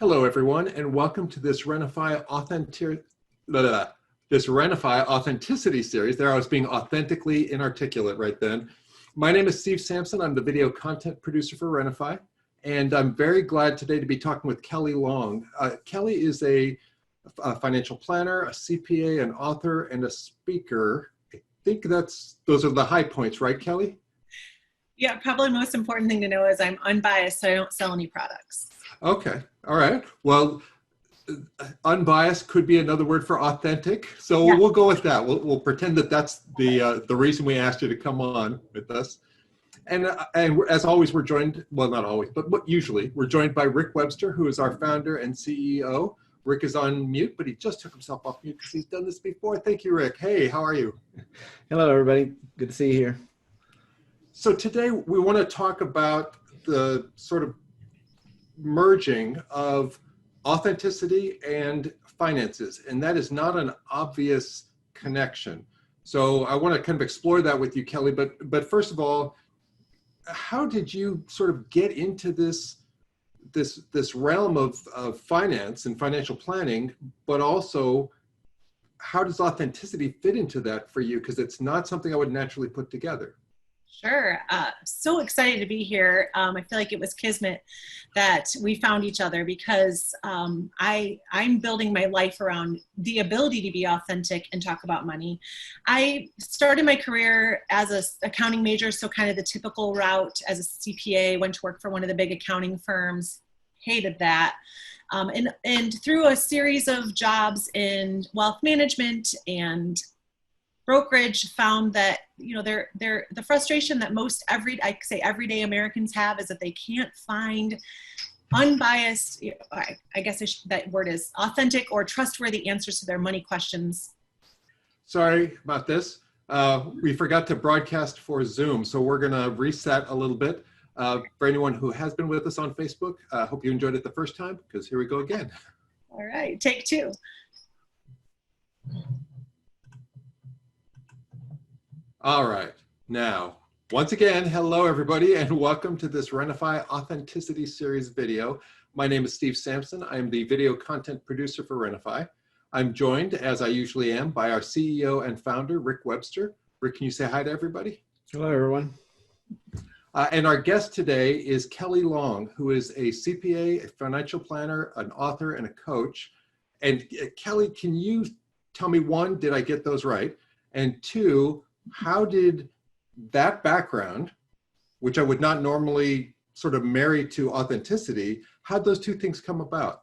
Hello, everyone, and welcome to this Renify Authenticity series. There I was being authentically inarticulate right then. My name is Steve Sampson. I'm the video content producer for Renify, and I'm very glad today to be talking with Kelley Long. Kelley is a financial planner, a CPA, an author, and a speaker. I think those are the high points, right, Kelley? Yeah, probably the most important thing to know is I'm unbiased, so I don't sell any products. Okay. All right. Well, unbiased could be another word for authentic. So Yeah. we'll go with that. We'll pretend that that's the reason we asked you to come on with us. And as always, we're joined, well, not always, but usually we're joined by Rick Webster, who is our founder and CEO. Rick is on mute, but he just took himself off mute because he's done this before. Thank you, Rick. Hey, how are you? Hello, everybody. Good to see you here. So today we want to talk about the sort of merging of authenticity and finances, and that is not an obvious connection. So I want to kind of explore that with you, Kelley, but first of all, how did you sort of get into this realm of finance and financial planning, but also how does authenticity fit into that for you? Because it's not something I would naturally put together. Sure. So excited to be here. I feel like it was kismet that we found each other because I'm building my life around the ability to be authentic and talk about money. I started my career as an accounting major, so kind of the typical route as a CPA, went to work for one of the big accounting firms, hated that. And through a series of jobs in wealth management and brokerage, found that the frustration that most everyday Americans have is that they can't find unbiased, I guess that word is authentic or trustworthy answers to their money questions. Sorry about this. We forgot to broadcast for Zoom, so we're going to reset a little bit. For anyone who has been with us on Facebook, I hope you enjoyed it the first time, because here we go again. All right, take two. All right. Now, once again, hello, everybody, and welcome to this Renify Authenticity Series video. My name is Steve Sampson. I'm the video content producer for Renify. I'm joined, as I usually am, by our CEO and founder, Rick Webster. Rick, can you say hi to everybody? Hello, everyone. And our guest today is Kelley Long, who is a CPA, a financial planner, an author, and a coach. And Kelley, can you tell me, one, did I get those right? And two, how did that background, which I would not normally sort of marry to authenticity, how'd those two things come about?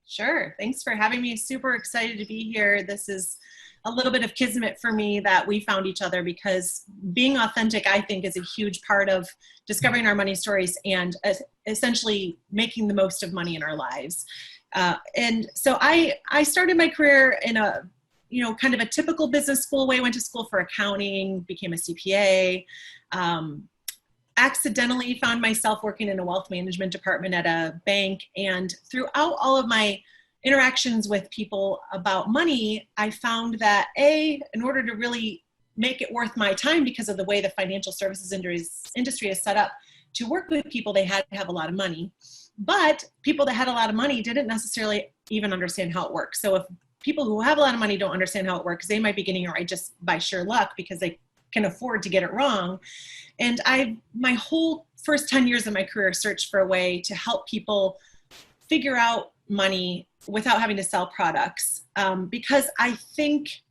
Sure. Thanks for having me. Super excited to be here. This is a little bit of kismet for me that we found each other, because being authentic, I think, is a huge part of discovering our money stories and essentially making the most of money in our lives. And so I started my career in a kind of a typical business school way. Went to school for accounting, became a CPA, accidentally found myself working in a wealth management department at a bank. And throughout all of my interactions with people about money, I found that in order to really make it worth my time, because of the way the financial services industry is set up to work with people, they had to have a lot of money. But people that had a lot of money didn't necessarily even understand how it works. So if people who have a lot of money don't understand how it works, they might be getting it right just by sheer luck because they can afford to get it wrong. And my whole first 10 years of my career searched for a way to help people figure out money without having to sell products. Because I think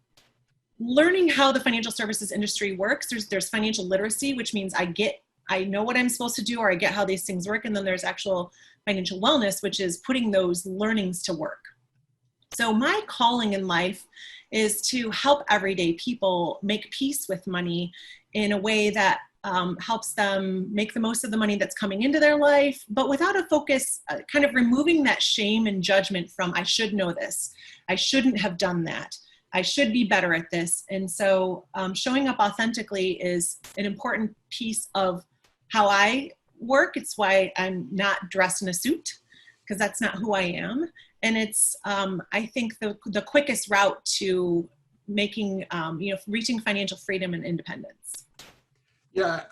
learning how the financial services industry works, there's financial literacy, which means I know what I'm supposed to do, or I get how these things work. And then there's actual financial wellness, which is putting those learnings to work. So my calling in life is to help everyday people make peace with money in a way that helps them make the most of the money that's coming into their life, but without a focus, kind of removing that shame and judgment from, I should know this, I shouldn't have done that, I should be better at this. And so showing up authentically is an important piece of how I work. It's why I'm not dressed in a suit, because that's not who I am. And it's, I think, the quickest route to making, reaching financial freedom and independence. Yeah,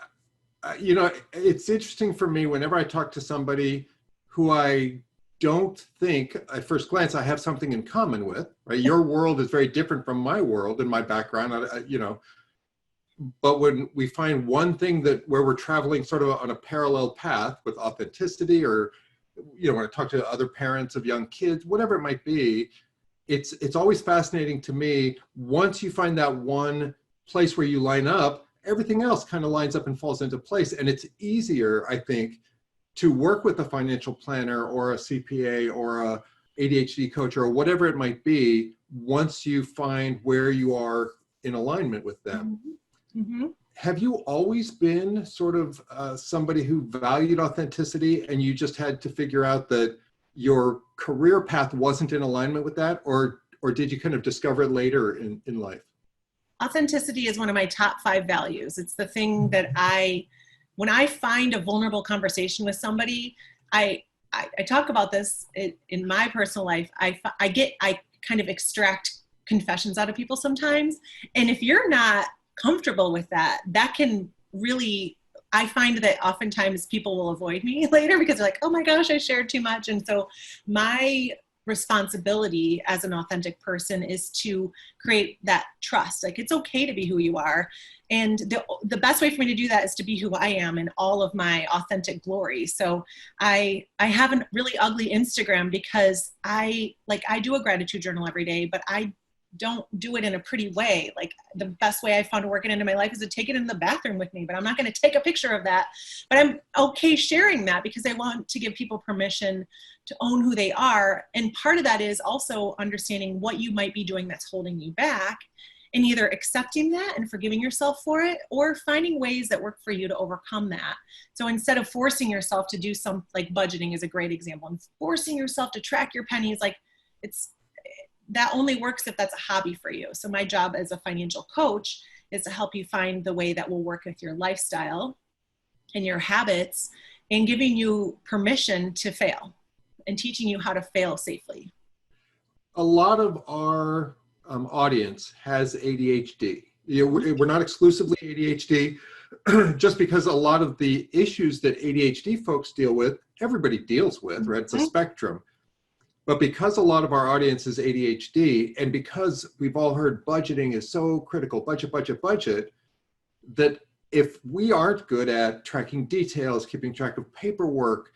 it's interesting for me whenever I talk to somebody who I don't think at first glance I have something in common with, right? Your world is very different from my world and my background, but when we find one thing that where we're traveling sort of on a parallel path with authenticity, or, when I talk to other parents of young kids, whatever it might be, it's always fascinating to me. Once you find that one place where you line up, everything else kind of lines up and falls into place. And it's easier, I think, to work with a financial planner or a CPA or a ADHD coach or whatever it might be, once you find where you are in alignment with them. Mm-hmm. Have you always been sort of somebody who valued authenticity, and you just had to figure out that your career path wasn't in alignment with that, or did you kind of discover it later in life? Authenticity is one of my top 5 values. It's the thing that when I find a vulnerable conversation with somebody, I talk about this in my personal life. I kind of extract confessions out of people sometimes. And if you're not comfortable with that can really, I find that oftentimes people will avoid me later because they're like, oh my gosh, I shared too much. And so my responsibility as an authentic person is to create that trust. Like, it's okay to be who you are. And the best way for me to do that is to be who I am in all of my authentic glory. So I have a really ugly Instagram because I do a gratitude journal every day, but I don't do it in a pretty way. Like, the best way I found to work it into my life is to take it in the bathroom with me, but I'm not going to take a picture of that. But I'm okay sharing that because I want to give people permission to own who they are. And part of that is also understanding what you might be doing that's holding you back, and either accepting that and forgiving yourself for it, or finding ways that work for you to overcome that. So instead of forcing yourself to do something, like budgeting is a great example, and forcing yourself to track your pennies, like, that only works if that's a hobby for you. So my job as a financial coach is to help you find the way that will work with your lifestyle and your habits, and giving you permission to fail and teaching you how to fail safely. A lot of our audience has ADHD. We're not exclusively ADHD, just because a lot of the issues that ADHD folks deal with, everybody deals with, right? It's a spectrum. But because a lot of our audience is ADHD, and because we've all heard budgeting is so critical, budget, that if we aren't good at tracking details, keeping track of paperwork,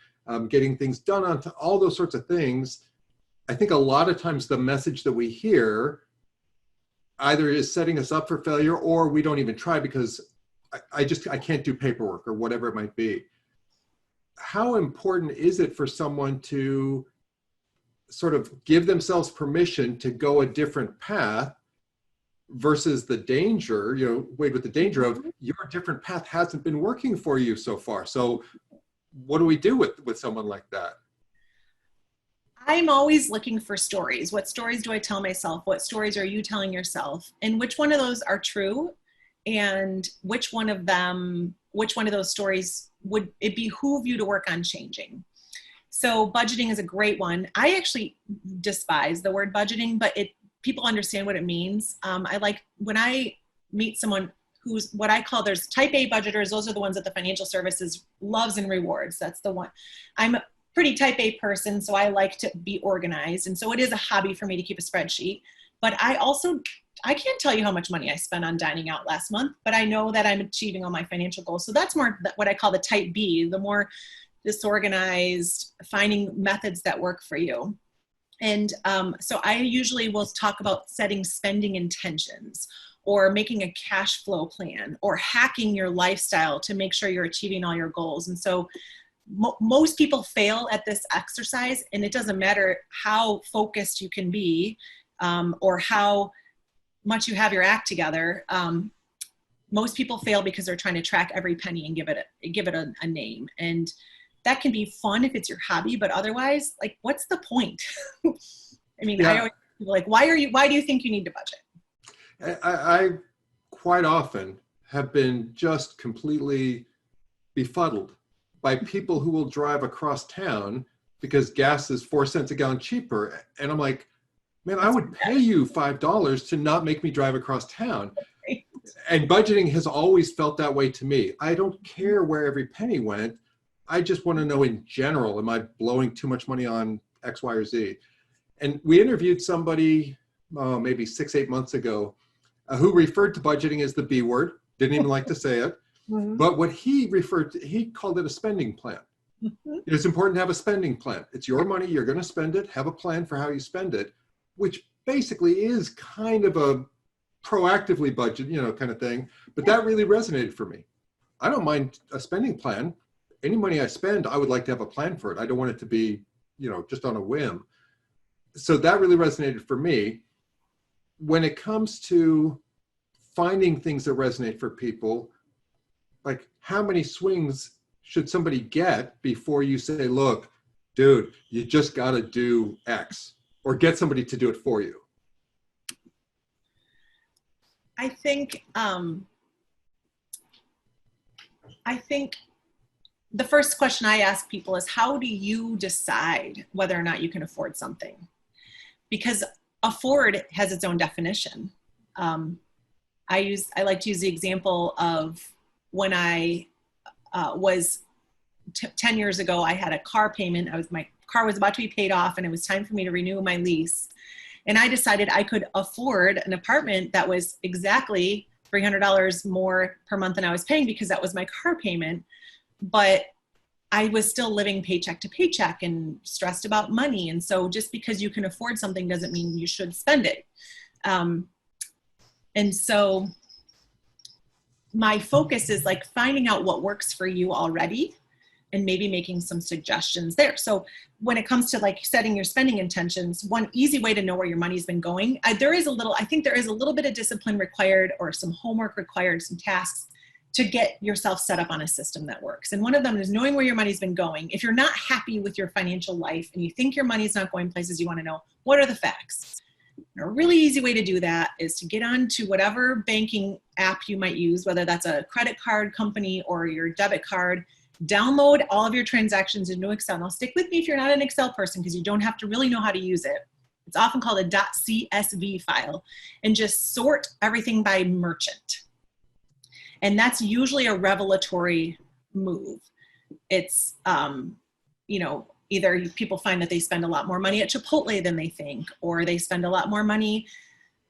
getting things done on all those sorts of things, I think a lot of times the message that we hear either is setting us up for failure, or we don't even try because I can't do paperwork or whatever it might be. How important is it for someone to sort of give themselves permission to go a different path versus the danger, Wade, with the danger of your different path hasn't been working for you so far? So what do we do with someone like that? I'm always looking for stories. What stories do I tell myself? What stories are you telling yourself? And which one of those are true? And which one of those stories would it behoove you to work on changing? So budgeting is a great one. I actually despise the word budgeting, but people understand what it means. I like when I meet someone who's what I call, there's type A budgeters. Those are the ones that the financial services loves and rewards. That's the one. I'm a pretty type A person, so I like to be organized. And so it is a hobby for me to keep a spreadsheet. But I can't tell you how much money I spent on dining out last month, but I know that I'm achieving all my financial goals. So that's more what I call the type B, the more disorganized, finding methods that work for you. And so I usually will talk about setting spending intentions, or making a cash flow plan, or hacking your lifestyle to make sure you're achieving all your goals. And so most people fail at this exercise, and it doesn't matter how focused you can be or how much you have your act together. Most people fail because they're trying to track every penny and give it a name. And that can be fun if it's your hobby, but otherwise, like, what's the point? I mean, I always feel like, why do you think you need to budget? I quite often have been just completely befuddled by people who will drive across town because gas is 4 cents a gallon cheaper. And I'm like, man, I would pay you $5 to not make me drive across town. Right. And budgeting has always felt that way to me. I don't care where every penny went. I just want to know in general, am I blowing too much money on X, Y, or Z. And we interviewed somebody maybe 6-8 months ago who referred to budgeting as the B word, didn't even like to say it. Mhm. But what he referred to, he called it a spending plan. Mhm. It's important to have a spending plan. It's your money, you're going to spend it, have a plan for how you spend it, which basically is kind of a proactively budget, kind of thing. But that really resonated for me. I don't mind a spending plan. Any money I spend, I would like to have a plan for it. I don't want it to be, just on a whim. So that really resonated for me. When it comes to finding things that resonate for people, like how many swings should somebody get before you say, look, dude, you just got to do X, or get somebody to do it for you? I think the first question I ask people is, how do you decide whether or not you can afford something? Because afford has its own definition. I like to use the example of when I was 10 years ago, I had a car payment. My car was about to be paid off and it was time for me to renew my lease. And I decided I could afford an apartment that was exactly $300 more per month than I was paying because that was my car payment. But I was still living paycheck to paycheck and stressed about money. And so just because you can afford something doesn't mean you should spend it. And so my focus is like finding out what works for you already and maybe making some suggestions there. So when it comes to like setting your spending intentions, one easy way to know where your money's been going, I think there is a little bit of discipline required, or some homework required, some tasks to get yourself set up on a system that works. And one of them is knowing where your money's been going. If you're not happy with your financial life and you think your money's not going places you want to know, what are the facts? And a really easy way to do that is to get on to whatever banking app you might use, whether that's a credit card company or your debit card. Download all of your transactions into Excel. Now stick with me if you're not an Excel person, because you don't have to really know how to use it. It's often called a .csv file, and just sort everything by merchant. And that's usually a revelatory move. It's, either people find that they spend a lot more money at Chipotle than they think, or they spend a lot more money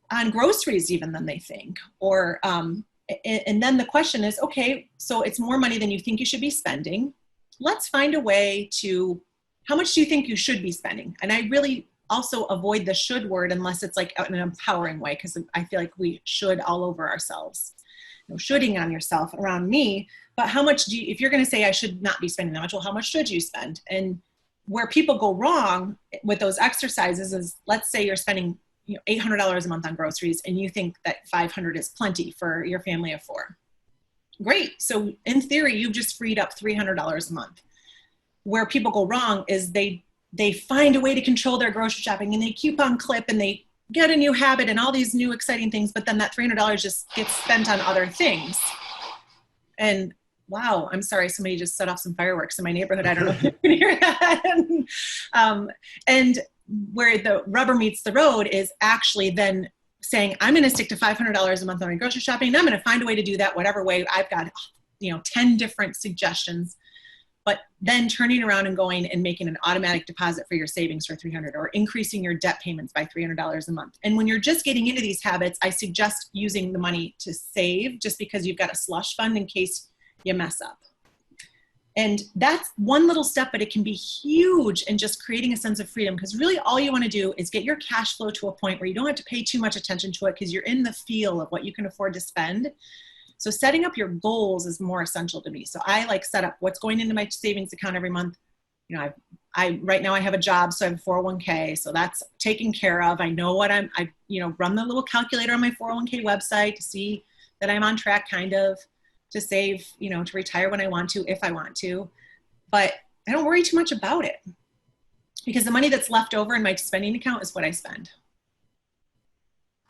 on groceries even than they think, or, and then the question is, okay, so it's more money than you think you should be spending. Let's find a way to, how much do you think you should be spending? And I really also avoid the should word unless it's like in an empowering way, because I feel like we should all over ourselves. No shoulding on yourself around me, but how much do you, if you're going to say I should not be spending that much, well, how much should you spend? And where people go wrong with those exercises is, let's say you're spending $800 a month on groceries and you think that $500 is plenty for your family of 4. Great. So in theory, you've just freed up $300 a month. Where people go wrong is they find a way to control their grocery shopping, and they coupon clip and they get a new habit and all these new exciting things, but then that $300 just gets spent on other things. And wow, I'm sorry, somebody just set off some fireworks in my neighborhood. I don't know if you can hear that. And where the rubber meets the road is actually then saying, I'm going to stick to $500 a month on my grocery shopping, and I'm going to find a way to do that whatever way. I've got 10 different suggestions. But then turning around and going and making an automatic deposit for your savings for $300, or increasing your debt payments by $300 a month. And when you're just getting into these habits, I suggest using the money to save, just because you've got a slush fund in case you mess up. And that's one little step, but it can be huge in just creating a sense of freedom, because really all you want to do is get your cash flow to a point where you don't have to pay too much attention to it, because you're in the feel of what you can afford to spend. So setting up your goals is more essential to me. So I set up what's going into my savings account every month. Right now I have a job, so I have a 401k, so that's taken care of. I know what I run the little calculator on my 401k website to see that I'm on track, kind of, to save, to retire when I want to, if I want to. But I don't worry too much about it, because the money that's left over in my spending account is what I spend.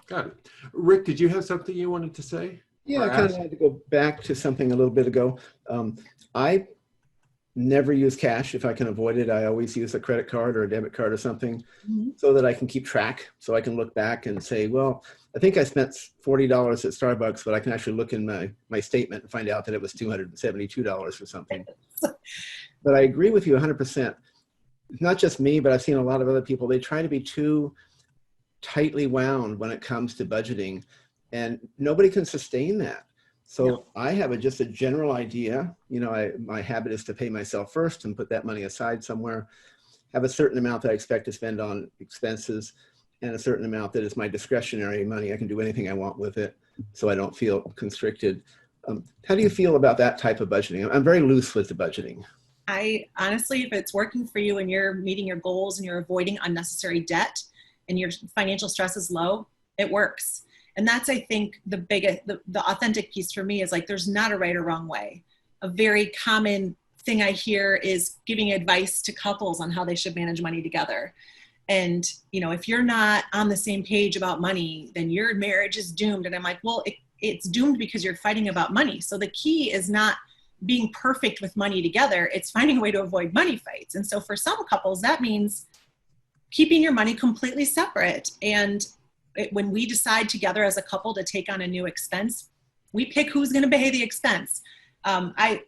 Got it. Rick, did you have something you wanted to say? Yeah, I kind of wanted to go back to something a little bit ago. I never use cash if I can avoid it. I always use a credit card or a debit card or something, so that I can keep track, so I can look back and say, well, I think I spent $40 at Starbucks, but I can actually look in my statement and find out that it was $272 or something. But I agree with you 100%. not just me, but I've seen a lot of other people, they try to be too tightly wound when it comes to budgeting, and nobody can sustain that. So No. I have just a general idea. You know, my habit is to pay myself first and put that money aside somewhere, have a certain amount that I expect to spend on expenses, and a certain amount that is my discretionary money. I can do anything I want with it, so I don't feel constricted. How do you feel about that type of budgeting? I'm very loose with the budgeting. I honestly, if it's working for you and you're meeting your goals and you're avoiding unnecessary debt and your financial stress is low, it works. And that's, I think, the biggest, the authentic piece for me is like, there's not a right or wrong way. A very common thing I hear is giving advice to couples on how they should manage money together. And, you know, if you're not on the same page about money, then your marriage is doomed. And I'm like, well, it's doomed because you're fighting about money. So the key is not being perfect with money together. It's finding a way to avoid money fights. And so for some couples, that means keeping your money completely separate. And when we decide together as a couple to take on a new expense, we pick who's going to pay the expense. My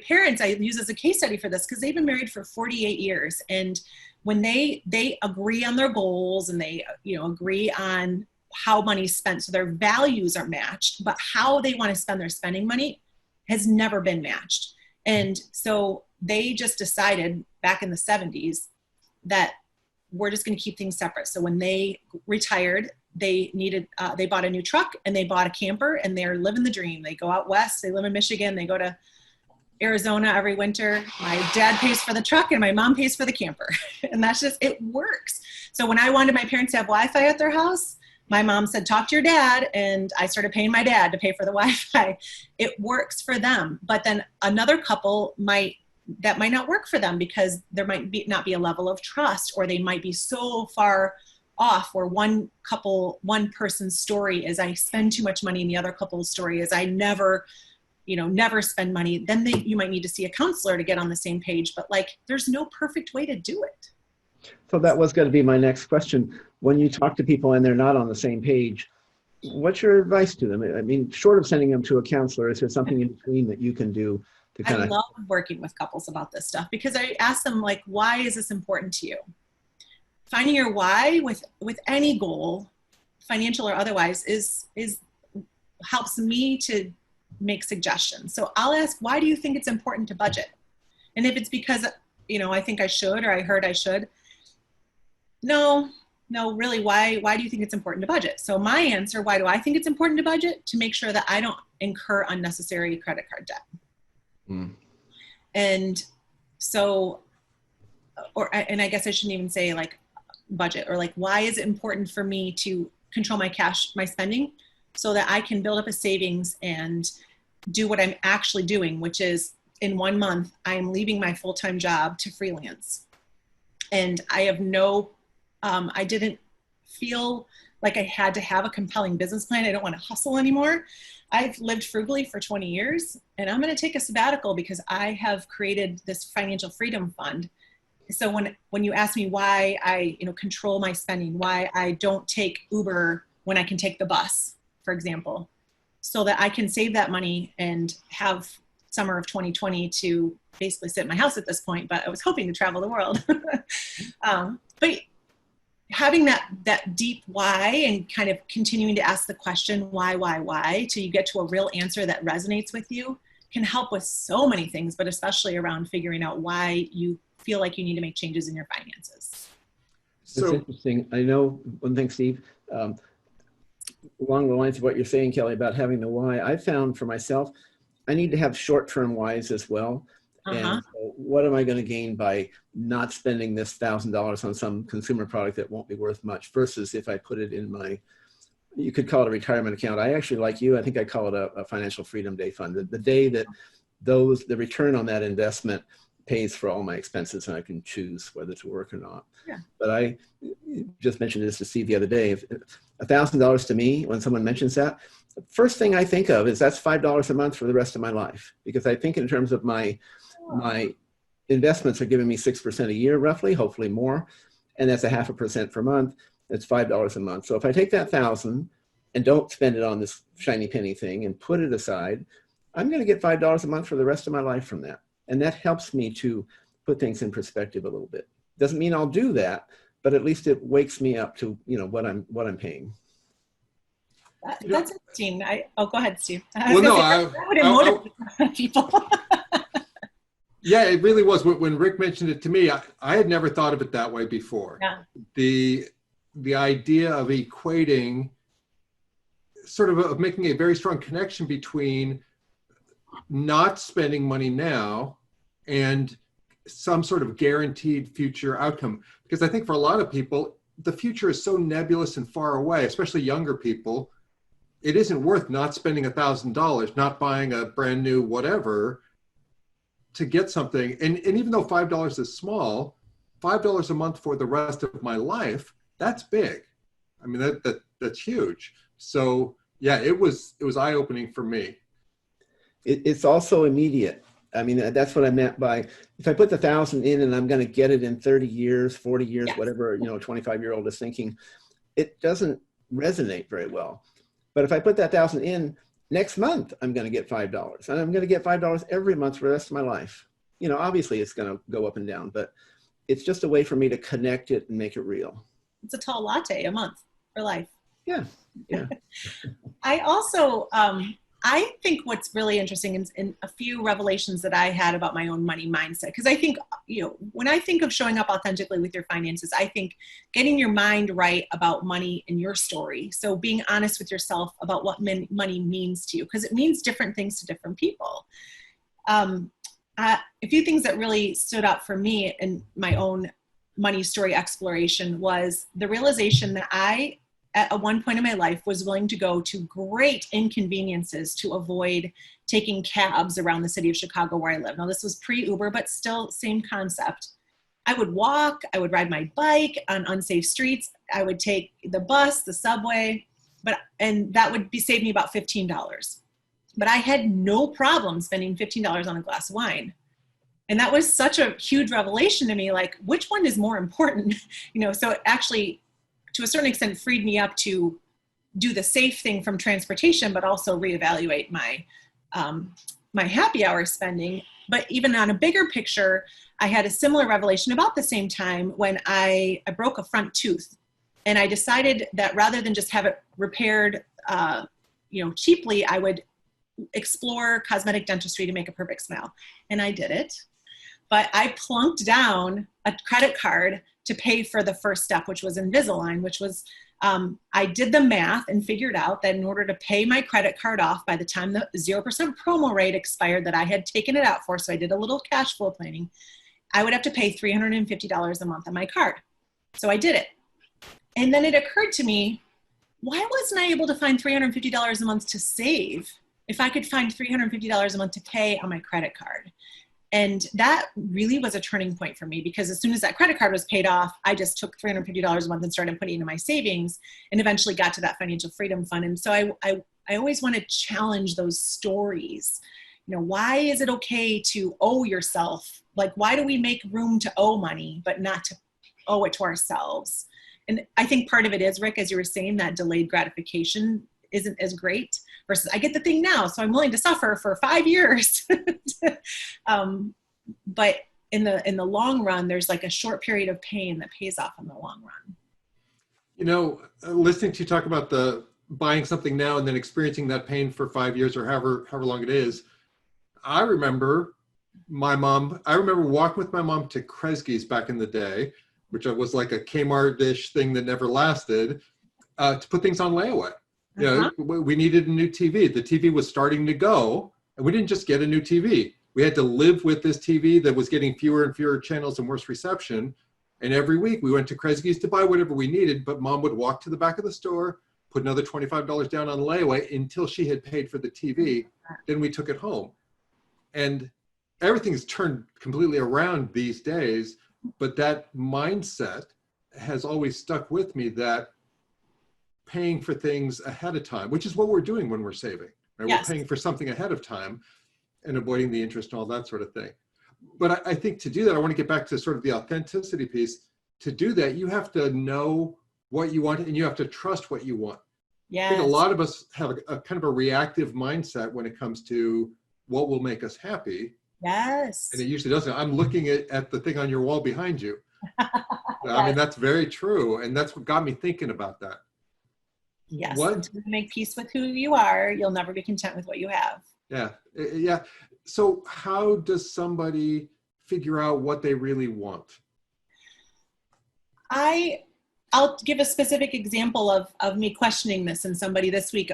parents, I use as a case study for this because they've been married for 48 years. And when they agree on their goals and they, you know, agree on how money's spent, so their values are matched, but how they want to spend their spending money has never been matched. And so they just decided back in the 70s that we're just going to keep things separate. So when they retired, they bought a new truck and they bought a camper and they're living the dream. They go out west, they live in Michigan, they go to Arizona every winter. My dad pays for the truck and my mom pays for the camper. And that's just, it works. So when I wanted my parents to have Wi-Fi at their house, my mom said, talk to your dad. And I started paying my dad to pay for the Wi-Fi. It works for them. But then another couple that might not work for them because there might not be a level of trust, or they might be so far off where one person's story is I spend too much money and the other couple's story is I never spend money. Then you might need to see a counselor to get on the same page. But like, there's no perfect way to do it. So that was going to be my next question. When you talk to people and they're not on the same page, what's your advice to them? I mean, short of sending them to a counselor, is there something in between that you can do to kind of... I love working with couples about this stuff because I ask them, like, why is this important to you? Finding your why with any goal, financial or otherwise, is helps me to make suggestions. So I'll ask, why do you think it's important to budget? And if it's because, you know, I think I should, or I heard I should, no, really, why do you think it's important to budget? So my answer, why do I think it's important to budget? To make sure that I don't incur unnecessary credit card debt. And so, and I guess I shouldn't even say like budget, or like, why is it important for me to control my spending so that I can build up a savings and do what I'm actually doing, which is in 1 month, I'm leaving my full-time job to freelance. And I have I didn't feel like I had to have a compelling business plan. I don't want to hustle anymore. I've lived frugally for 20 years and I'm going to take a sabbatical because I have created this financial freedom fund. So when you ask me why I, control my spending, why I don't take Uber when I can take the bus, for example, so that I can save that money and have summer of 2020 to basically sit in my house at this point, but I was hoping to travel the world. But having that deep why and kind of continuing to ask the question, why, till you get to a real answer that resonates with you, can help with so many things, but especially around figuring out why you feel like you need to make changes in your finances. It's interesting. I know one thing, Steve, along the lines of what you're saying, Kelley, about having the why, I found for myself, I need to have short-term whys as well. And so what am I going to gain by not spending this $1,000 on some consumer product that won't be worth much, versus if I put it in my, you could call it a retirement account. I actually, like you, I think I call it a financial freedom day fund. The day that the return on that investment pays for all my expenses and I can choose whether to work or not. Yeah. But I just mentioned this to Steve the other day. If $1,000 to me, when someone mentions that, the first thing I think of is that's $5 a month for the rest of my life. Because I think in terms of my investments are giving me 6% a year, roughly, hopefully more. And that's 0.5% per month. That's $5 a month. So if I take that 1,000 and don't spend it on this shiny penny thing and put it aside, I'm going to get $5 a month for the rest of my life from that. And that helps me to put things in perspective a little bit. Doesn't mean I'll do that, but at least it wakes me up to, what I'm paying. That's interesting. Go ahead, Steve. Well, no, that would motivate people. Yeah, it really was. When Rick mentioned it to me, I had never thought of it that way before. Yeah. The idea of equating, sort of making a very strong connection between not spending money now and some sort of guaranteed future outcome. Because I think for a lot of people, the future is so nebulous and far away, especially younger people. It isn't worth not spending $1,000, not buying a brand new whatever to get something. And even though $5 is small, $5 a month for the rest of my life, that's big. I mean, that's huge. So yeah, it was eye-opening for me. It's also immediate. I mean, that's what I meant by, if I put the 1,000 in and I'm going to get it in 30 years, 40 years, Yes. whatever, a 25-year-old is thinking, it doesn't resonate very well. But if I put that 1,000 in, next month, I'm going to get $5. And I'm going to get $5 every month for the rest of my life. Obviously it's going to go up and down, but it's just a way for me to connect it and make it real. It's a tall latte a month for life. Yeah. I also, I think what's really interesting in a few revelations that I had about my own money mindset, because I think, when I think of showing up authentically with your finances, I think getting your mind right about money in your story. So being honest with yourself about what money means to you, because it means different things to different people. A few things that really stood out for me in my own money story exploration was the realization that I, at one point in my life, was willing to go to great inconveniences to avoid taking cabs around the city of Chicago where I live. Now, this was pre-Uber, but still same concept. I would walk, I would ride my bike on unsafe streets. I would take the bus, the subway, and that would save me about $15. But I had no problem spending $15 on a glass of wine. And that was such a huge revelation to me, like, which one is more important? So it actually, to a certain extent, freed me up to do the safe thing from transportation, but also reevaluate my my happy hour spending. But even on a bigger picture, I had a similar revelation about the same time when I broke a front tooth, and I decided that rather than just have it repaired, cheaply, I would explore cosmetic dentistry to make a perfect smile, and I did it. But I plunked down a credit card to pay for the first step, which was Invisalign, which was, I did the math and figured out that in order to pay my credit card off by the time the 0% promo rate expired that I had taken it out for, so I did a little cash flow planning, I would have to pay $350 a month on my card. So I did it. And then it occurred to me, why wasn't I able to find $350 a month to save if I could find $350 a month to pay on my credit card? And that really was a turning point for me, because as soon as that credit card was paid off, I just took $350 a month and started putting it into my savings, and eventually got to that financial freedom fund. And so I always want to challenge those stories. Why is it okay to owe yourself? Like, why do we make room to owe money, but not to owe it to ourselves? And I think part of it is, Rick, as you were saying, that delayed gratification isn't as great versus I get the thing now, so I'm willing to suffer for 5 years. But in the long run, there's like a short period of pain that pays off in the long run. Listening to you talk about the buying something now and then experiencing that pain for 5 years or however long it is, I remember walking with my mom to Kresge's back in the day, which was like a Kmart-ish thing that never lasted, to put things on layaway. We needed a new TV. The TV was starting to go, and we didn't just get a new TV. We had to live with this TV that was getting fewer and fewer channels and worse reception. And every week we went to Kresge's to buy whatever we needed, but Mom would walk to the back of the store, put another $25 down on layaway until she had paid for the TV. Then we took it home. And everything's turned completely around these days, but that mindset has always stuck with me, that paying for things ahead of time, which is what we're doing when we're saving, right? Yes. We're paying for something ahead of time and avoiding the interest and all that sort of thing. But I think to do that, I want to get back to sort of the authenticity piece. To do that, you have to know what you want, and you have to trust what you want. Yes. I think a lot of us have a kind of a reactive mindset when it comes to what will make us happy. Yes. And it usually doesn't. I'm looking at the thing on your wall behind you. I mean, that's very true. And that's what got me thinking about that. Yes. What? Until you make peace with who you are, you'll never be content with what you have. Yeah. Yeah. So how does somebody figure out what they really want? I'll give a specific example of me questioning this and somebody this week.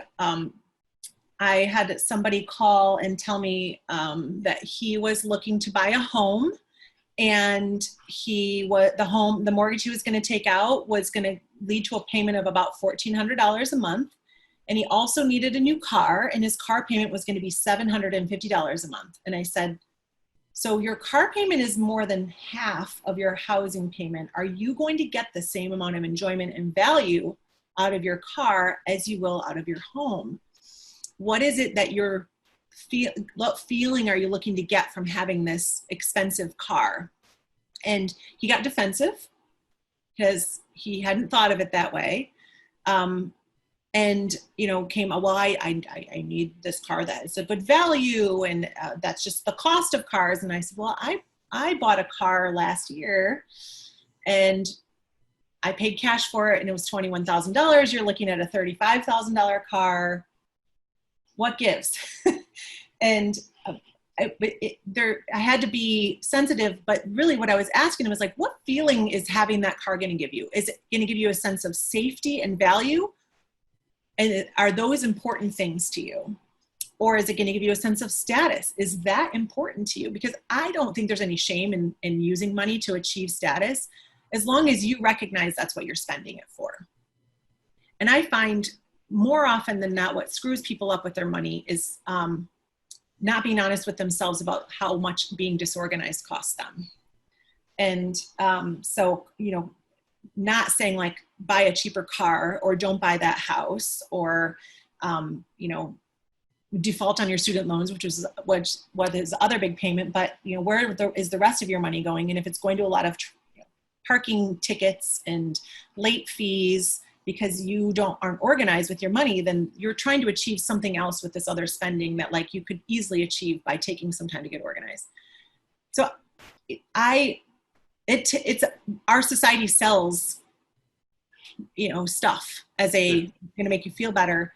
I had somebody call and tell me that he was looking to buy a home, and the mortgage he was going to take out was going to lead to a payment of about $1,400 a month. And he also needed a new car, and his car payment was going to be $750 a month. And I said, so your car payment is more than half of your housing payment. Are you going to get the same amount of enjoyment and value out of your car as you will out of your home? What is it that what feeling are you looking to get from having this expensive car? And he got defensive because he hadn't thought of it that way. And, well, I need this car that is a good value, and that's just the cost of cars. And I said, well, I bought a car last year and I paid cash for it, and it was $21,000. You're looking at a $35,000 car. What gives? And I had to be sensitive, but really what I was asking him was like, what feeling is having that car going to give you? Is it going to give you a sense of safety and value? And are those important things to you? Or is it going to give you a sense of status? Is that important to you? Because I don't think there's any shame in using money to achieve status, as long as you recognize that's what you're spending it for. And I find more often than not, what screws people up with their money is not being honest with themselves about how much being disorganized costs them. And not saying like, buy a cheaper car, or don't buy that house, or, default on your student loans, which is the other big payment, but where is the rest of your money going? And if it's going to a lot of parking tickets and late fees because you aren't organized with your money, then you're trying to achieve something else with this other spending that like you could easily achieve by taking some time to get organized. So it's our society sells stuff as going to make you feel better.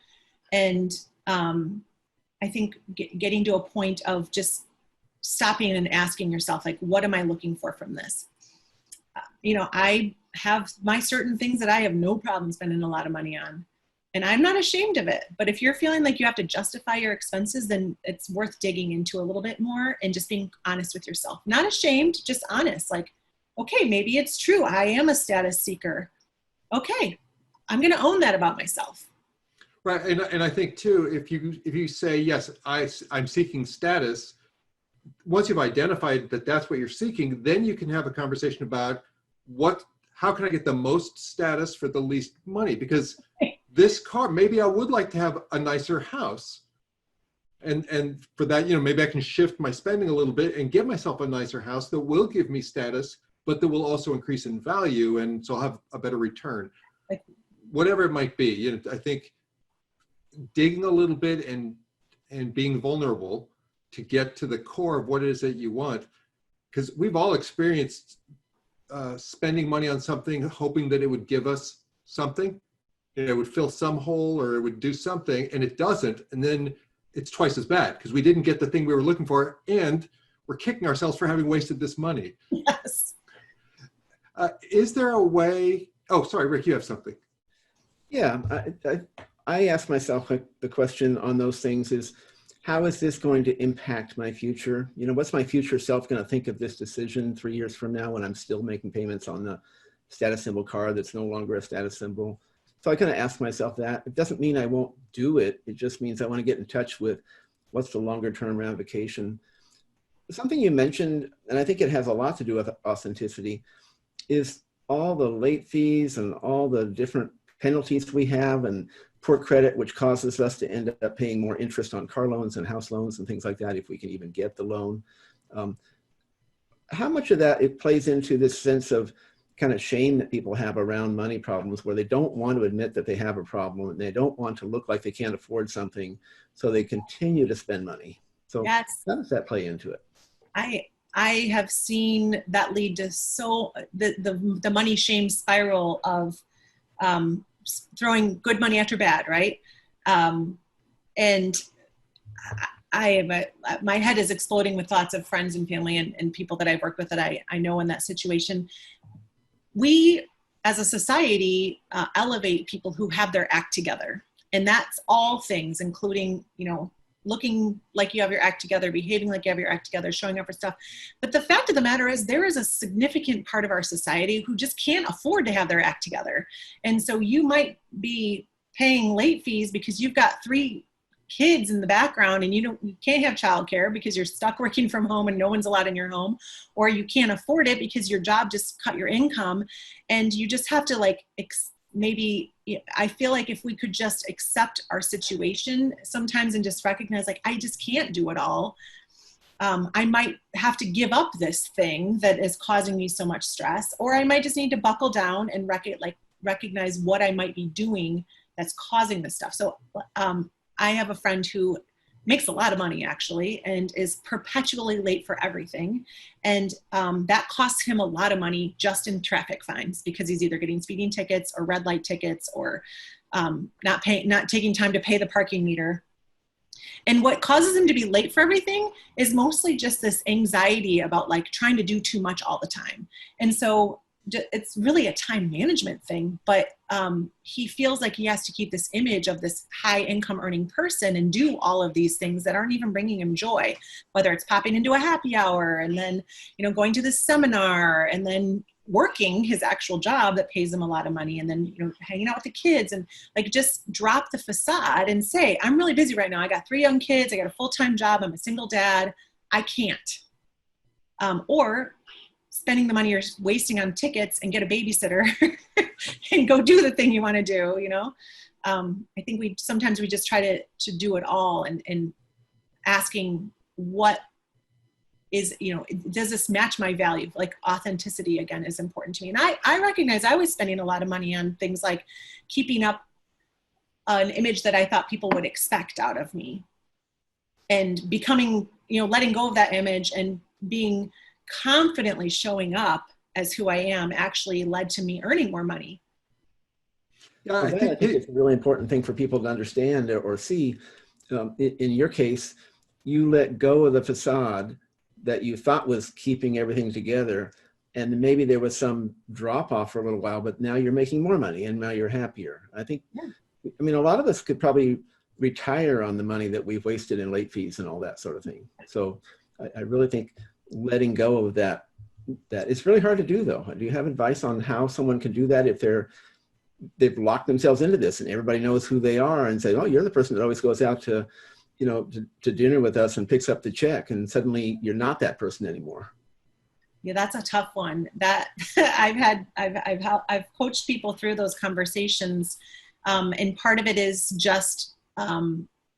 And I think getting to a point of just stopping and asking yourself, like, what am I looking for from this? I have my certain things that I have no problem spending a lot of money on, and I'm not ashamed of it. But if you're feeling like you have to justify your expenses, then it's worth digging into a little bit more and just being honest with yourself. Not ashamed, just honest. Like, okay, maybe it's true. I am a status seeker. Okay, I'm going to own that about myself. Right, and I think too, if you say yes, I'm seeking status, once you've identified that that's what you're seeking, then you can have a conversation about how can I get the most status for the least money? Because this car, maybe I would like to have a nicer house, and for that, maybe I can shift my spending a little bit and get myself a nicer house that will give me status, but that will also increase in value, and so I'll have a better return. Whatever it might be, I think digging a little bit and being vulnerable to get to the core of what it is that you want, because we've all experienced spending money on something hoping that it would give us something, it would fill some hole or it would do something, and it doesn't, and then it's twice as bad because we didn't get the thing we were looking for, and we're kicking ourselves for having wasted this money. Yes. Is there a way? Oh, sorry, Rick, you have something. Yeah, I ask myself the question on those things is, how is this going to impact my future? What's my future self going to think of this decision 3 years from now when I'm still making payments on the status symbol card that's no longer a status symbol? So I kind of ask myself that. It doesn't mean I won't do it. It just means I want to get in touch with what's the longer term ramification. Something you mentioned, and I think it has a lot to do with authenticity, is all the late fees and all the different penalties we have and poor credit, which causes us to end up paying more interest on car loans and house loans and things like that if we can even get the loan. How much of that it plays into this sense of kind of shame that people have around money problems, where they don't want to admit that they have a problem and they don't want to look like they can't afford something, so they continue to spend money? So yes. how does that play into it? I have seen that lead to the money shame spiral of throwing good money after bad, right? And my head is exploding with thoughts of friends and family and people that I've worked with that I know in that situation. We, as a society, elevate people who have their act together. And that's all things, including, looking like you have your act together, behaving like you have your act together, showing up for stuff. But the fact of the matter is there is a significant part of our society who just can't afford to have their act together. And so you might be paying late fees because you've got 3 kids in the background and you can't have childcare because you're stuck working from home and no one's allowed in your home, or you can't afford it because your job just cut your income. And you just have to I feel like if we could just accept our situation sometimes and just recognize, like, I just can't do it all. I might have to give up this thing that is causing me so much stress, or I might just need to buckle down and recognize what I might be doing that's causing this stuff. So I have a friend who makes a lot of money actually and is perpetually late for everything. And that costs him a lot of money just in traffic fines because he's either getting speeding tickets or red light tickets or not taking time to pay the parking meter. And what causes him to be late for everything is mostly just this anxiety about trying to do too much all the time. And so it's really a time management thing, but he feels like he has to keep this image of this high income earning person and do all of these things that aren't even bringing him joy, whether it's popping into a happy hour and then, going to this seminar and then working his actual job that pays him a lot of money and then, hanging out with the kids and just drop the facade and say, I'm really busy right now. I got 3 young kids. I got a full-time job. I'm a single dad. I can't. Or spending the money you're wasting on tickets and get a babysitter and go do the thing you want to do, I think we just try to do it all and asking what is, does this match my value? Authenticity again is important to me. And I recognize I was spending a lot of money on things like keeping up an image that I thought people would expect out of me and becoming, letting go of that image and being confidently showing up as who I am actually led to me earning more money. Yeah, I think it's a really important thing for people to understand or see. In your case, you let go of the facade that you thought was keeping everything together, and maybe there was some drop off for a little while, but now you're making more money and now you're happier. I think, a lot of us could probably retire on the money that we've wasted in late fees and all that sort of thing. So I really think letting go of that it's really hard to do, though. Do you have advice on how someone can do that if they've locked themselves into this and everybody knows who they are and say, oh, you're the person that always goes out to dinner with us and picks up the check, and suddenly you're not that person anymore? Yeah, that's a tough one. That I've coached people through those conversations, and part of it is just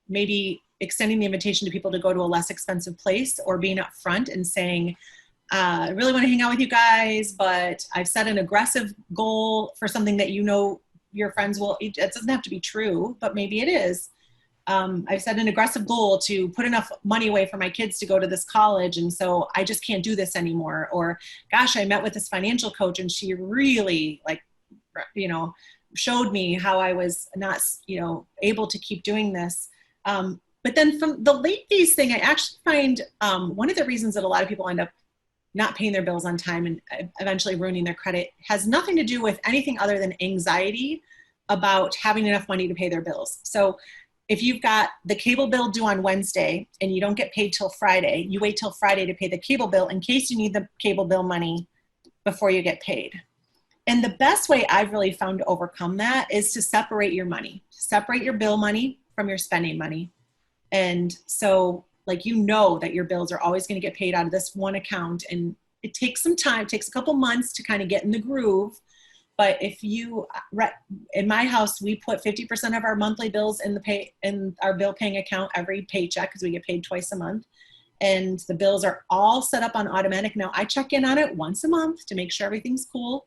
maybe extending the invitation to people to go to a less expensive place, or being upfront and saying, I really want to hang out with you guys, but I've set an aggressive goal for something that your friends will, it doesn't have to be true, but maybe it is. I've set an aggressive goal to put enough money away for my kids to go to this college, and so I just can't do this anymore. Or, gosh, I met with this financial coach and she really showed me how I was not, able to keep doing this. But then from the late fees thing, I actually find one of the reasons that a lot of people end up not paying their bills on time and eventually ruining their credit has nothing to do with anything other than anxiety about having enough money to pay their bills. So if you've got the cable bill due on Wednesday and you don't get paid till Friday, you wait till Friday to pay the cable bill in case you need the cable bill money before you get paid. And the best way I've really found to overcome that is to separate your money. Separate your bill money from your spending money. And so that your bills are always going to get paid out of this one account. And it takes some time, it takes a couple months to kind of get in the groove. But if in my house, we put 50% of our monthly bills in our bill paying account every paycheck, because we get paid twice a month. And the bills are all set up on automatic. Now I check in on it once a month to make sure everything's cool.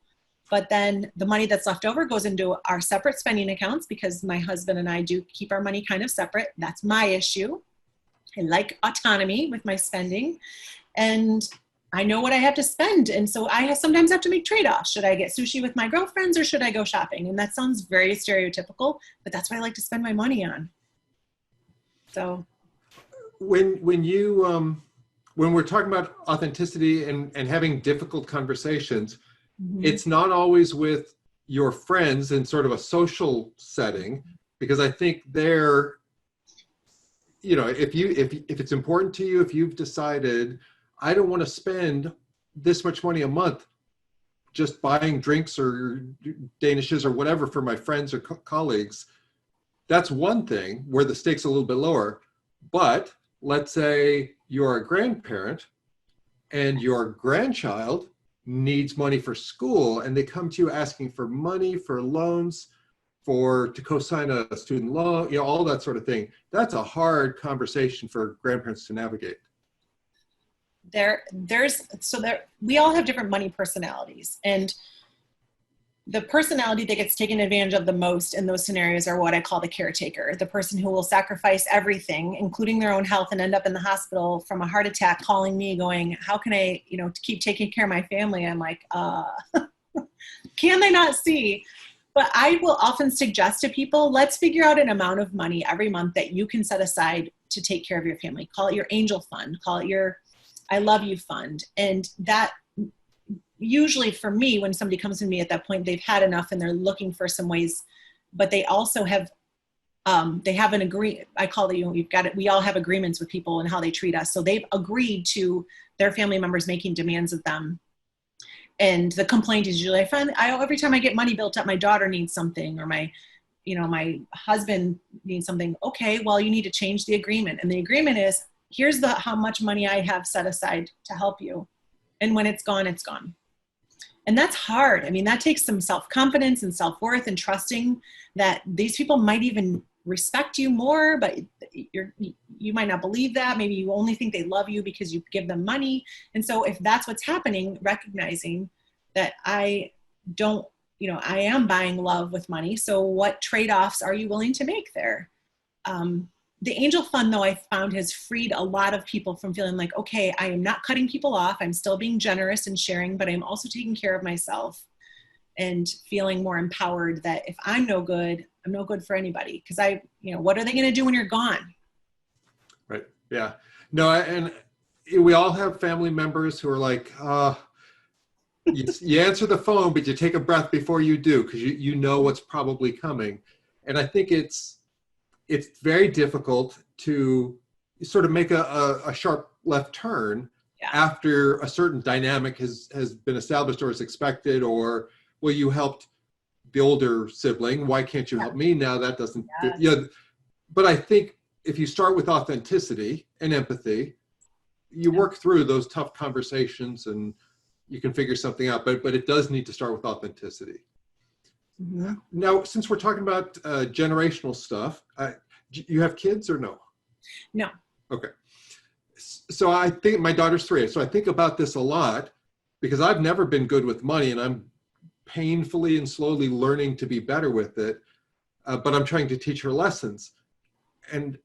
But then the money that's left over goes into our separate spending accounts, because my husband and I do keep our money kind of separate. That's my issue. I like autonomy with my spending. And I know what I have to spend. And so sometimes have to make trade-offs. Should I get sushi with my girlfriends or should I go shopping? And that sounds very stereotypical, but that's what I like to spend my money on. So when we're talking about authenticity and having difficult conversations, it's not always with your friends in sort of a social setting, because I think they're, you know, if it's important to you, if you've decided I don't want to spend this much money a month just buying drinks or danishes or whatever for my friends or colleagues, that's one thing where the stakes are a little bit lower. But let's say you're a grandparent and your grandchild needs money for school and they come to you asking for money for loans, to co-sign a student loan, you know, all that sort of thing. That's a hard conversation for grandparents to navigate. We all have different money personalities, and the personality that gets taken advantage of the most in those scenarios are what I call the caretaker, the person who will sacrifice everything, including their own health, and end up in the hospital from a heart attack, calling me going, how can I, you know, keep taking care of my family? I'm like, can they not see? But I will often suggest to people, let's figure out an amount of money every month that you can set aside to take care of your family. Call it your angel fund, call it your I love you fund. And that usually for me, when somebody comes to me at that point, they've had enough and they're looking for some ways, but they also have, they have an agreement. I call it, you know, we all have agreements with people and how they treat us. So they've agreed to their family members making demands of them. And the complaint is usually, every time I get money built up, my daughter needs something, or my husband needs something. Okay, well, you need to change the agreement. And the agreement is, here's how much money I have set aside to help you. And when it's gone, it's gone. And that's hard. I mean, that takes some self-confidence and self-worth and trusting that these people might even respect you more, but you might not believe that. Maybe you only think they love you because you give them money. And so if that's what's happening, recognizing that I am buying love with money. So what trade-offs are you willing to make there? The angel fund, though, I found has freed a lot of people from feeling like, okay, I am not cutting people off. I'm still being generous and sharing, but I'm also taking care of myself and feeling more empowered that if I'm no good, I'm no good for anybody. Because what are they going to do when you're gone? Right. Yeah. No, and we all have family members who are like, you answer the phone, but you take a breath before you do, because you know what's probably coming. And I think it's very difficult to sort of make a sharp left turn after a certain dynamic has been established or is expected, or, well, you helped the older sibling, why can't you help me now? That doesn't, but I think if you start with authenticity and empathy, you work through those tough conversations and you can figure something out, but it does need to start with authenticity. Mm-hmm. Now, since we're talking about generational stuff, you have kids or no? No. Okay. So I think my daughter's 3. So I think about this a lot because I've never been good with money, and I'm painfully and slowly learning to be better with it. But I'm trying to teach her lessons. And,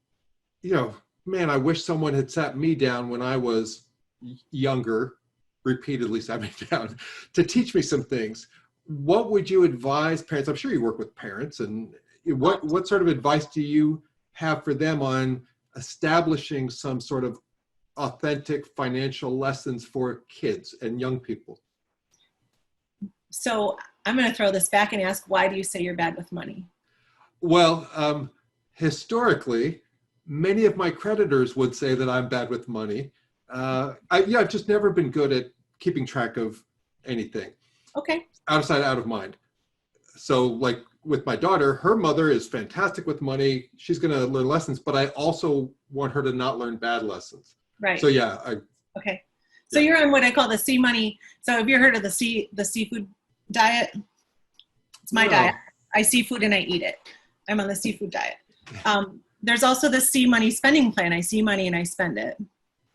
man, I wish someone had sat me down when I was younger, repeatedly sat me down to teach me some things. What would you advise parents? I'm sure you work with parents, and what sort of advice do you have for them on establishing some sort of authentic financial lessons for kids and young people? So I'm going to throw this back and ask, why do you say you're bad with money? Well, historically, many of my creditors would say that I'm bad with money. I've just never been good at keeping track of anything. Okay. Out of sight, out of mind. So like with my daughter, her mother is fantastic with money. She's going to learn lessons, but I also want her to not learn bad lessons. Right. So yeah. Okay. So you're on what I call the sea money. So have you heard of the seafood diet? It's my diet. I see food and I eat it. I'm on the seafood diet. There's also the sea money spending plan. I see money and I spend it.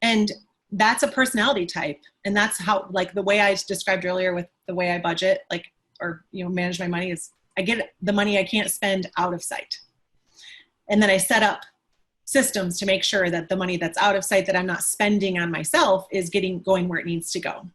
And that's a personality type. And that's how, like the way I described earlier with the way I budget, manage my money is I get the money I can't spend out of sight. And then I set up systems to make sure that the money that's out of sight that I'm not spending on myself is going where it needs to go.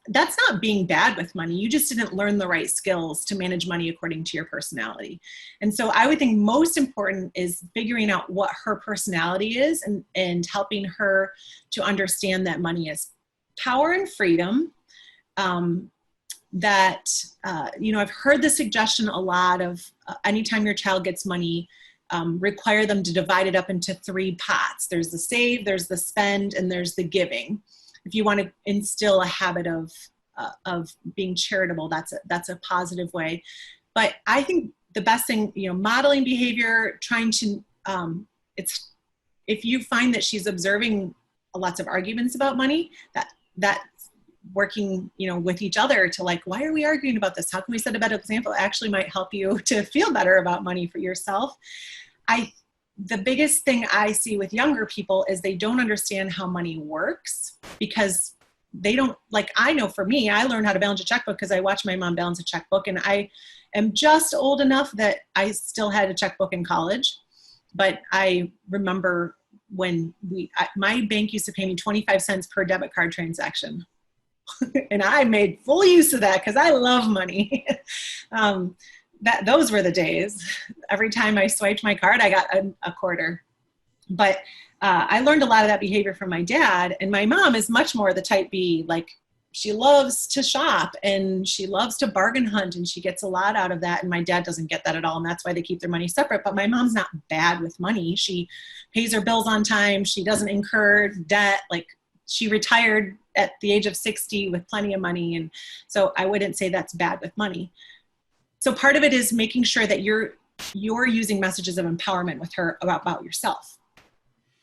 That's not being bad with money. You just didn't learn the right skills to manage money according to your personality. And so I would think most important is figuring out what her personality is and helping her to understand that money is power and freedom. I've heard the suggestion a lot of anytime your child gets money, require them to divide it up into 3 pots. There's the save, there's the spend, and there's the giving. If you want to instill a habit of being charitable, that's a positive way. But I think the best thing, modeling behavior, trying to, if you find that she's observing lots of arguments about money, that working, with each other to why are we arguing about this? How can we set a better example? It actually might help you to feel better about money for yourself. The biggest thing I see with younger people is they don't understand how money works because they don't, I know for me, I learned how to balance a checkbook because I watched my mom balance a checkbook, and I am just old enough that I still had a checkbook in college. But I remember when my bank used to pay me 25 cents per debit card transaction. And I made full use of that because I love money. Those were the days. Every time I swiped my card, I got a quarter. But I learned a lot of that behavior from my dad. And my mom is much more the type B. She loves to shop and she loves to bargain hunt, and she gets a lot out of that. And my dad doesn't get that at all. And that's why they keep their money separate. But my mom's not bad with money. She pays her bills on time. She doesn't incur debt. She retired at the age of 60 with plenty of money. And so I wouldn't say that's bad with money. So part of it is making sure that you're using messages of empowerment with her about yourself.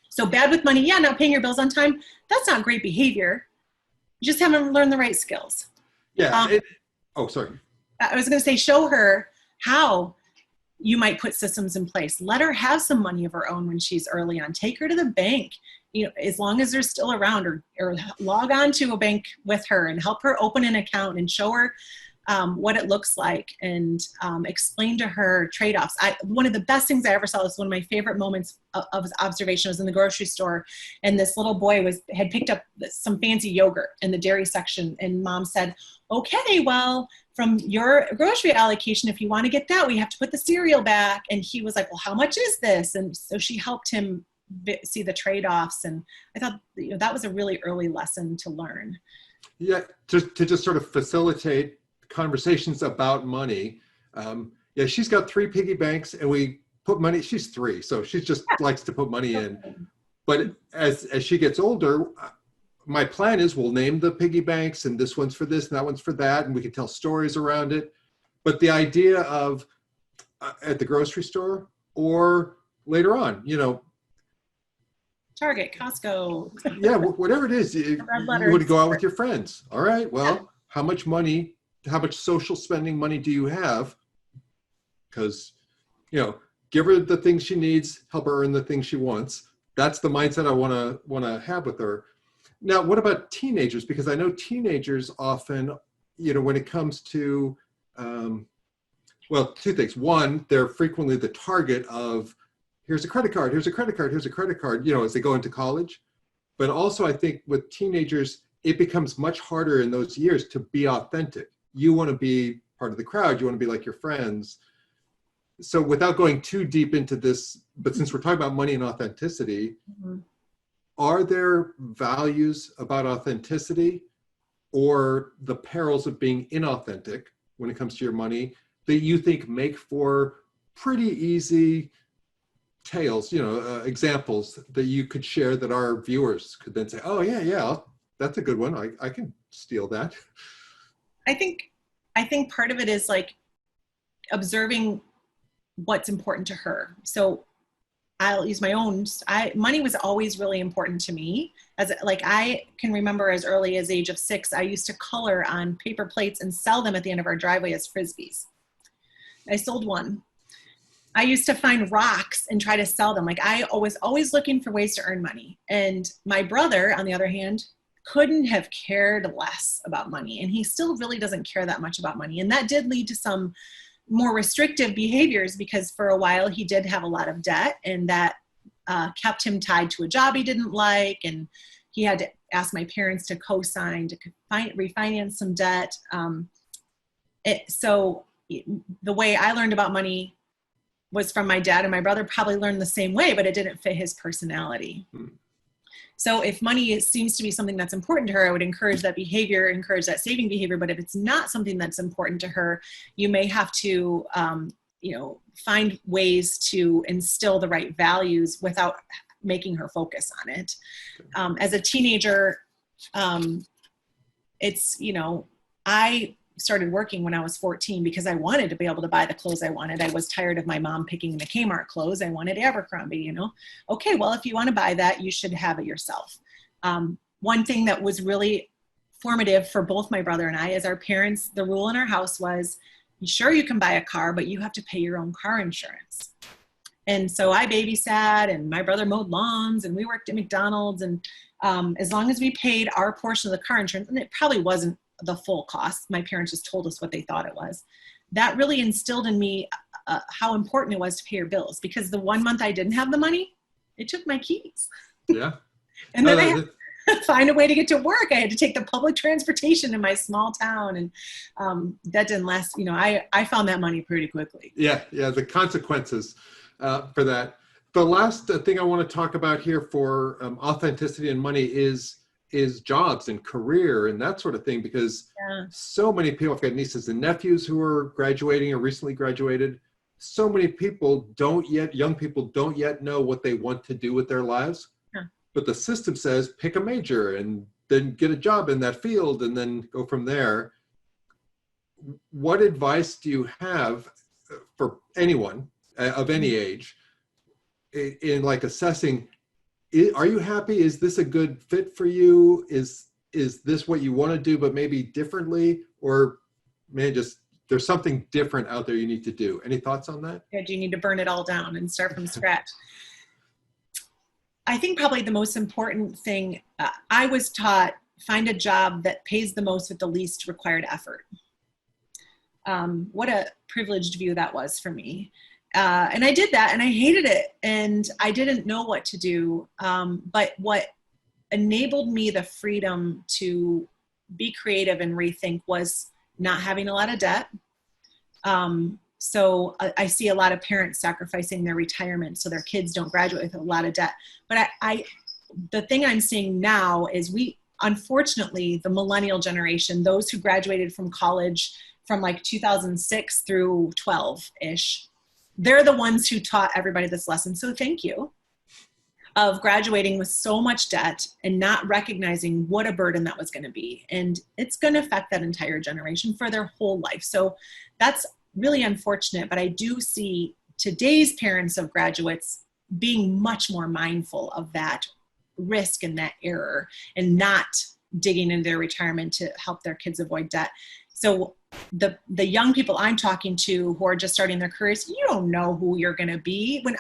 So bad with money, not paying your bills on time, that's not great behavior. You just haven't learned the right skills. Yeah. Sorry. I was going to say, show her how you might put systems in place. Let her have some money of her own when she's early on. Take her to the bank, as long as they're still around, or log on to a bank with her and help her open an account and show her what it looks like, and explain to her trade-offs. One of the best things I ever saw, was one of my favorite moments of observation, was in the grocery store, and this little boy had picked up some fancy yogurt in the dairy section, and mom said, okay, well, from your grocery allocation, if you want to get that, we have to put the cereal back. And he was like, well, how much is this? And so she helped him see the trade-offs, and I thought that was a really early lesson to learn. Yeah, to just sort of facilitate conversations about money. She's got 3 piggy banks, and we put money. She's 3, so she just likes to put money in. But as she gets older, my plan is we'll name the piggy banks, and this one's for this and that one's for that, and we can tell stories around it. But the idea of at the grocery store or later on, Target, Costco. Yeah, whatever it is, you would go out with your friends. All right, well, how much social spending money do you have? Because, give her the things she needs, help her earn the things she wants. That's the mindset I want to have with her. Now, what about teenagers? Because I know teenagers often, when it comes to, 2 things. One, they're frequently the target of, here's a credit card, here's a credit card, here's a credit card, as they go into college. But also I think with teenagers, it becomes much harder in those years to be authentic. You want to be part of the crowd. You want to be like your friends. So without going too deep into this, but since we're talking about money and authenticity, are there values about authenticity or the perils of being inauthentic when it comes to your money that you think make for pretty easy tales, examples that you could share that our viewers could then say, oh yeah, that's a good one. I can steal that. I think part of it is observing what's important to her. So I'll use my own. Money was always really important to me. I can remember as early as age of 6, I used to color on paper plates and sell them at the end of our driveway as Frisbees. I sold one. I used to find rocks and try to sell them. I was always looking for ways to earn money. And my brother, on the other hand, couldn't have cared less about money. And he still really doesn't care that much about money. And that did lead to some more restrictive behaviors because for a while he did have a lot of debt, and that kept him tied to a job he didn't like, and he had to ask my parents to co-sign to refinance some debt. So the way I learned about money was from my dad, and my brother probably learned the same way, but it didn't fit his personality. So if money seems to be something that's important to her, I would encourage that behavior, encourage that saving behavior. But if it's not something that's important to her, you may have to, find ways to instill the right values without making her focus on it. As a teenager, I started working when I was 14 because I wanted to be able to buy the clothes I wanted. I was tired of my mom picking the Kmart clothes. I wanted Abercrombie, Okay, well, if you want to buy that, you should have it yourself. One thing that was really formative for both my brother and I, as our parents, the rule in our house was, sure, you can buy a car, but you have to pay your own car insurance. And so I babysat, and my brother mowed lawns, and we worked at McDonald's. And as long as we paid our portion of the car insurance, and it probably wasn't the full cost, my parents just told us what they thought it was, that really instilled in me how important it was to pay your bills. Because the 1 month I didn't have the money, it took my keys. Yeah. And then I had to find a way to get to work. I had to take the public transportation in my small town. And that didn't last. I found that money pretty quickly. Yeah. The consequences for that. The last thing I want to talk about here for authenticity and money is jobs and career and that sort of thing, because so many people, I've got nieces and nephews who are graduating or recently graduated. So many people young people don't yet know what they want to do with their lives. But the system says pick a major and then get a job in that field and then go from there. What advice do you have for anyone of any age in like assessing, are you happy? Is this a good fit for you? Is this what you want to do, but maybe differently? Or there's something different out there you need to do. Any thoughts on that? Yeah, do you need to burn it all down and start from scratch? I think probably the most important thing, I was taught, find a job that pays the most with the least required effort. What a privileged view that was for me. And I did that, and I hated it, and I didn't know what to do. But what enabled me the freedom to be creative and rethink was not having a lot of debt. So I see a lot of parents sacrificing their retirement so their kids don't graduate with a lot of debt. But the thing I'm seeing now is unfortunately, the millennial generation, those who graduated from college from like 2006 through 12-ish, they're the ones who taught everybody this lesson. So thank you, of graduating with so much debt and not recognizing what a burden that was going to be. And it's going to affect that entire generation for their whole life. So that's really unfortunate, but I do see today's parents of graduates being much more mindful of that risk and that error and not digging into their retirement to help their kids avoid debt. So the young people I'm talking to who are just starting their careers, you don't know who you're going to be. When,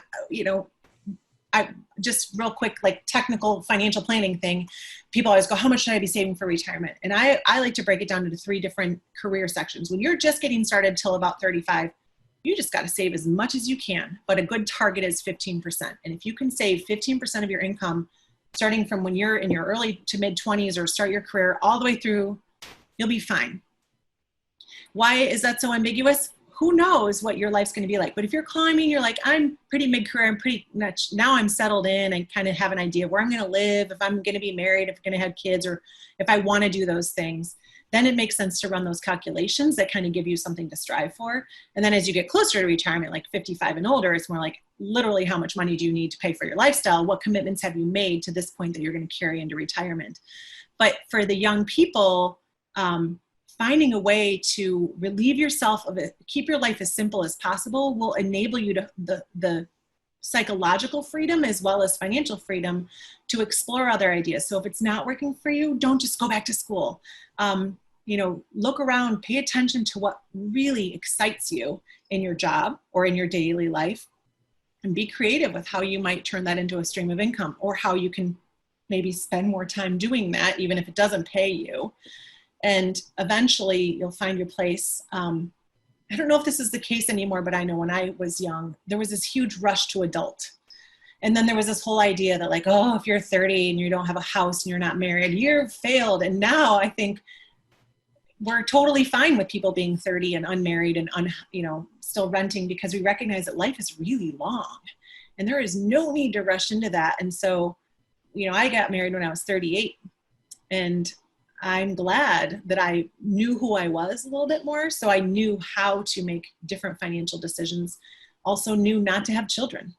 I just real quick, like technical financial planning thing, people always go, how much should I be saving for retirement? And I like to break it down into 3 different career sections. When you're just getting started till about 35, you just got to save as much as you can, but a good target is 15%. And if you can save 15% of your income, starting from when you're in your early to mid 20s or start your career all the way through, you'll be fine. Why is that so ambiguous? Who knows what your life's going to be like? But if you're climbing, you're like, I'm pretty mid-career, I'm pretty much, now I'm settled in and kind of have an idea of where I'm going to live, if I'm going to be married, if I'm going to have kids, or if I want to do those things, then it makes sense to run those calculations that kind of give you something to strive for. And then as you get closer to retirement, like 55 and older, it's more like literally how much money do you need to pay for your lifestyle? What commitments have you made to this point that you're going to carry into retirement? But for the young people, finding a way to relieve yourself of it, keep your life as simple as possible, will enable you to the psychological freedom as well as financial freedom to explore other ideas. So if it's not working for you, don't just go back to school. Look around, pay attention to what really excites you in your job or in your daily life, and be creative with how you might turn that into a stream of income, or how you can maybe spend more time doing that, even if it doesn't pay you. And eventually you'll find your place. I don't know if this is the case anymore, but I know when I was young, there was this huge rush to adult. And then there was this whole idea that like, oh, if you're 30 and you don't have a house and you're not married, you're failed. And now I think we're totally fine with people being 30 and unmarried and still renting, because we recognize that life is really long and there is no need to rush into that. And so, I got married when I was 38, and I'm glad that I knew who I was a little bit more. So I knew how to make different financial decisions. Also knew not to have children,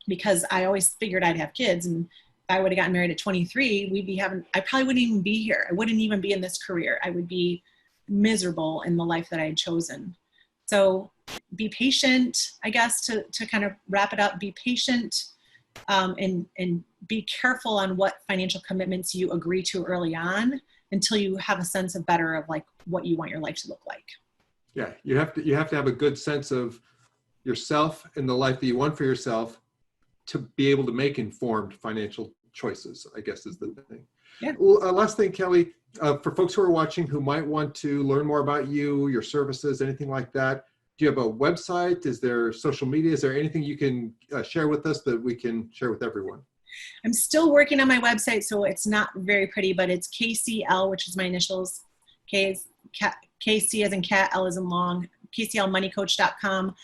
because I always figured I'd have kids. And if I would have gotten married at 23, I probably wouldn't even be here. I wouldn't even be in this career. I would be miserable in the life that I had chosen. So be patient, I guess, to kind of wrap it up, be patient, and be careful on what financial commitments you agree to early on, until you have a sense of better of like what you want your life to look like. Yeah, you have to have a good sense of yourself and the life that you want for yourself to be able to make informed financial choices, I guess is the thing. Yeah. Well, last thing, Kelley, for folks who are watching who might want to learn more about you, your services, anything like that, do you have a website? Is there social media? Is there anything you can share with us that we can share with everyone? I'm still working on my website, so it's not very pretty, but it's KCL, which is my initials, KC as in cat, L as in long, KCLmoneycoach.com.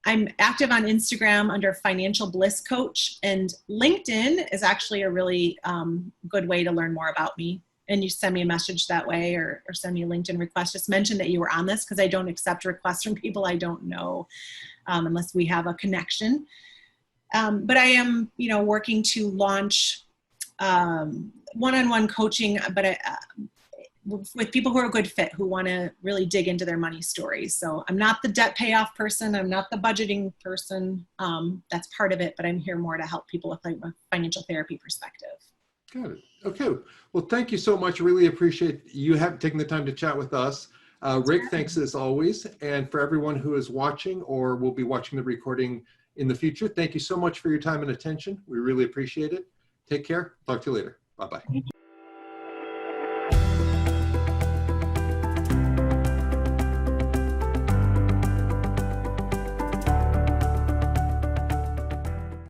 I'm active on Instagram under Financial Bliss Coach, and LinkedIn is actually a really good way to learn more about me. And you send me a message that way, or send me a LinkedIn request. Just mention that you were on this, because I don't accept requests from people I don't know unless we have a connection. But I am, working to launch one-on-one coaching, but with people who are a good fit, who want to really dig into their money stories. So I'm not the debt payoff person. I'm not the budgeting person. That's part of it, but I'm here more to help people with like a financial therapy perspective. Got it. Okay. Well, thank you so much. Really appreciate you taking the time to chat with us. Rick, thanks as always. And for everyone who is watching or will be watching the recording in the future, thank you so much for your time and attention. We really appreciate it. Take care. Talk to you later. Bye-bye.